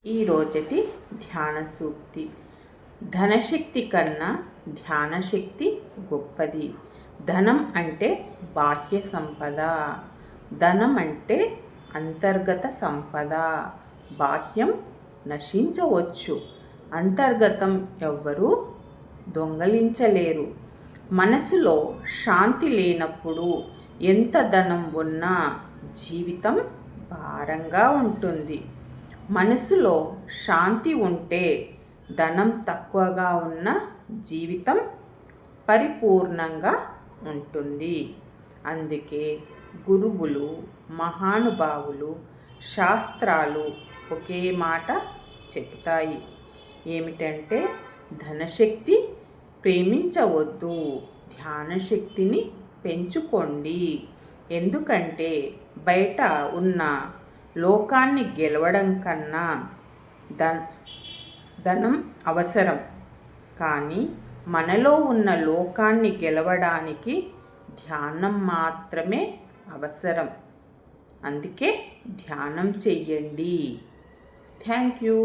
ఈ రోజటి ధ్యాన సూక్తి. ధనశక్తి కన్నా ధ్యానశక్తి గొప్పది. ధనం అంటే బాహ్య సంపద. ధనం అంటే అంతర్గత సంపద. బాహ్యం నశించవచ్చు, అంతర్గతం ఎవ్వరూ దొంగలించలేరు. మనసులో శాంతి లేనప్పుడు ఎంత ధనం ఉన్నా జీవితం భారంగా ఉంటుంది. మనసులో శాంతి ఉంటే ధనం తక్కువగా ఉన్న జీవితం పరిపూర్ణంగా ఉంటుంది. అందుకే గురువులు, మహానుభావులు, శాస్త్రాలు ఒకే మాట చెప్తాయి. ఏమిటంటే ధనశక్తి ప్రేమించవద్దు, ధ్యానశక్తిని పెంచుకోండి. ఎందుకంటే బయట ఉన్న లోకాన్ని గెలవడం కన్నా ధనం అవసరం, కానీ మనలో ఉన్న లోకాన్ని గెలవడానికి ధ్యానం మాత్రమే అవసరం. అందుకే ధ్యానం చెయ్యండి. Thank you.